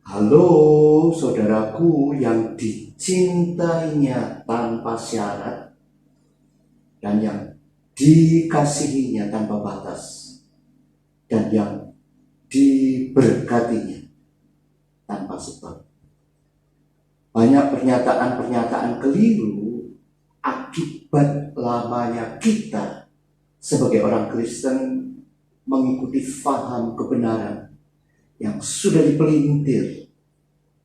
Halo saudaraku yang dicintainya tanpa syarat dan yang dikasihinya tanpa batas dan yang diberkatinya tanpa sebab. Banyak pernyataan-pernyataan keliru akibat lamanya kita sebagai orang Kristen mengikuti faham kebenaran yang sudah dipelintir,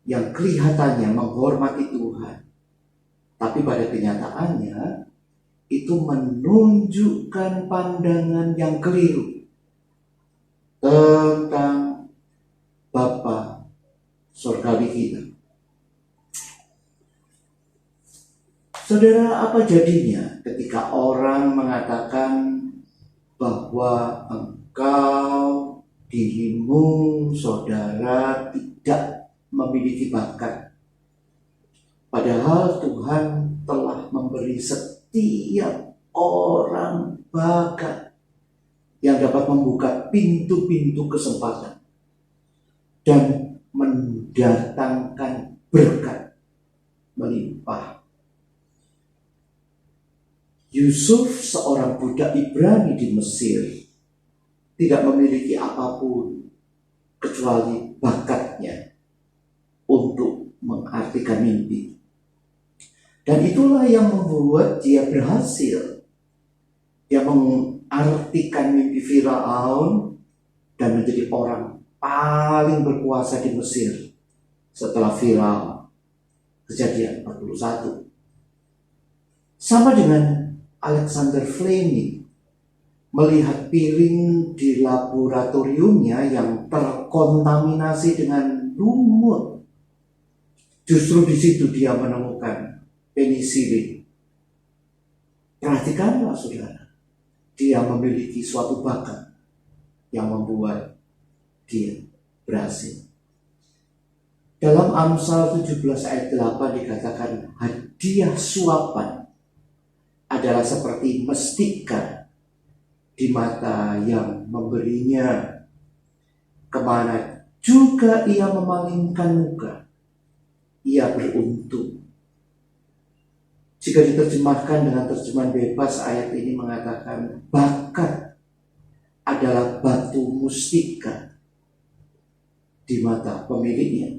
yang kelihatannya menghormati Tuhan, tapi pada kenyataannya itu menunjukkan pandangan yang keliru tentang Bapa Surgawi kita. Saudara, apa jadinya ketika orang mengatakan bahwa engkau, dirimu, saudara tidak memiliki bakat, padahal Tuhan telah memberi setiap orang bakat yang dapat membuka pintu-pintu kesempatan dan mendatangkan berkat melimpah. Yusuf, seorang budak Ibrani di Mesir, tidak memiliki apapun kecuali bakatnya untuk mengartikan mimpi. Dan itulah yang membuat dia berhasil. Dia mengartikan mimpi Firaun dan menjadi orang paling berkuasa di Mesir setelah Firaun. Kejadian 41. Sama dengan Alexander Fleming melihat piring di laboratoriumnya yang terkontaminasi dengan lumut. Justru di situ dia menemukan penisilin. Perhatikanlah saudara, dia memiliki suatu bakat yang membuat dia berhasil. Dalam Amsal 17 ayat 8 dikatakan hadiah suapan adalah seperti mestika di mata yang memberinya. Kemana juga ia memalingkan muka, ia beruntung. Jika diterjemahkan dengan terjemahan bebas, ayat ini mengatakan bakat adalah batu mustika di mata pemiliknya.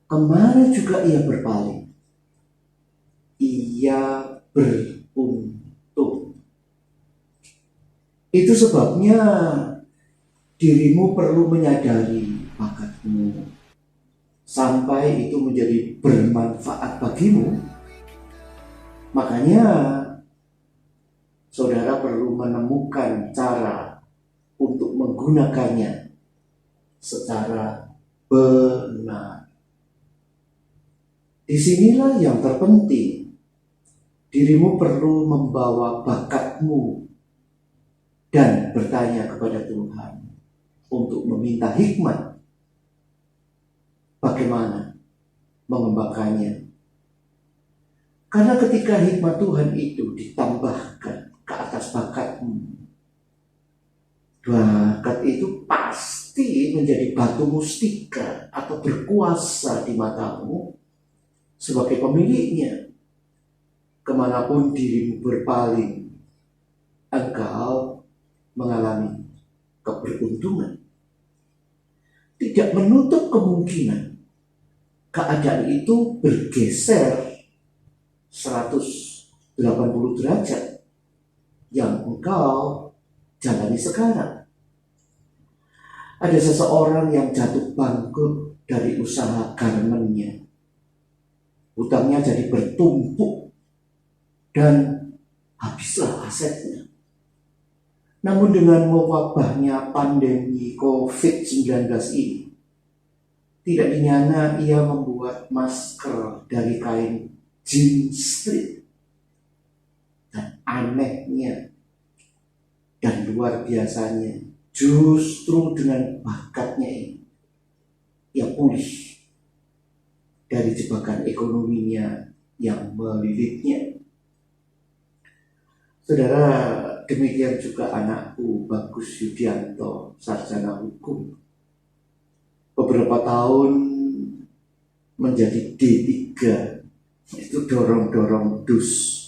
Kemana juga ia berpaling, ia beruntung. Itu sebabnya dirimu perlu menyadari bakatmu sampai itu menjadi bermanfaat bagimu. Makanya saudara perlu menemukan cara untuk menggunakannya secara benar. Disinilah yang terpenting. Dirimu perlu membawa bakatmu dan bertanya kepada Tuhan untuk meminta hikmat bagaimana mengembangkannya. Karena ketika hikmat Tuhan itu ditambahkan ke atas bakatmu, bakat itu pasti menjadi batu mustika atau berkuasa di matamu sebagai pemiliknya. Kemanapun dirimu berpaling, engkau mengalami keberuntungan. Tidak menutup kemungkinan keadaan itu bergeser 180 derajat yang engkau jalani sekarang. Ada seseorang yang jatuh bangkrut dari usaha garmennya. Hutangnya jadi bertumpuk dan habislah asetnya. Namun dengan mewabahnya pandemi COVID-19 ini, tidak dinyana ia membuat masker dari kain jeans strip. Dan anehnya dan luar biasanya, justru dengan bakatnya ini, ia pulih dari jebakan ekonominya yang melilitnya. Saudara, demikian juga anakku Bagus Yudianto, sarjana hukum. Beberapa tahun menjadi D3, itu dorong-dorong dus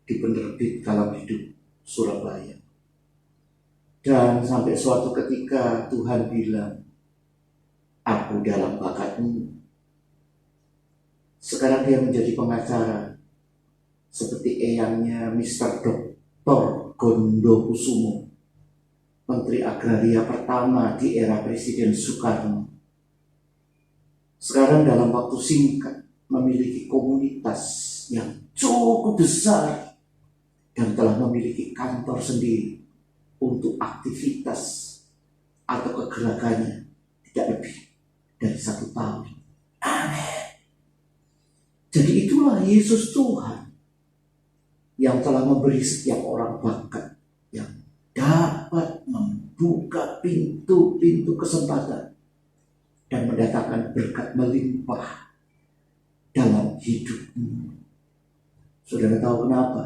di penerbit Kalam Hidup Surabaya. Dan sampai suatu ketika Tuhan bilang, aku dalam bakatmu. Sekarang dia menjadi pengacara seperti eyangnya Mr. Dr. Gondo Kusumo, Menteri Agraria pertama di era Presiden Soekarno. Sekarang dalam waktu singkat memiliki komunitas yang cukup besar dan telah memiliki kantor sendiri untuk aktivitas atau kegerakannya tidak lebih dari 1 tahun. Amin. Jadi itulah Yesus Tuhan yang telah memberi setiap orang bakat yang dapat membuka pintu-pintu kesempatan dan mendatangkan berkat melimpah dalam hidupmu. Saudara tahu kenapa?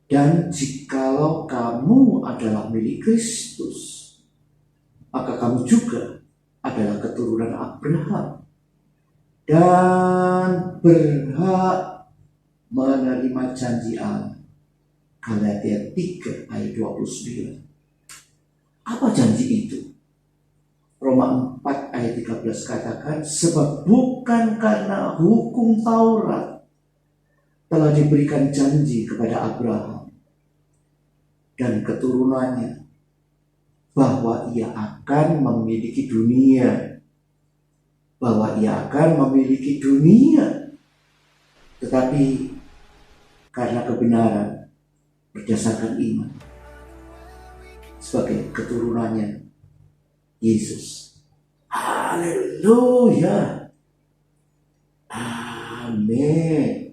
Dan jikalau kamu adalah milik Kristus, maka kamu juga adalah keturunan Abraham dan berhak menerima janji Allah. Galatia 3 ayat 29. Apa janji itu? Roma 4 ayat 13 katakan, sebab bukan karena hukum Taurat telah diberikan janji kepada Abraham dan keturunannya bahwa ia akan memiliki dunia. Tetapi karena kebenaran berdasarkan iman sebagai keturunannya Yesus. Haleluya. Amin.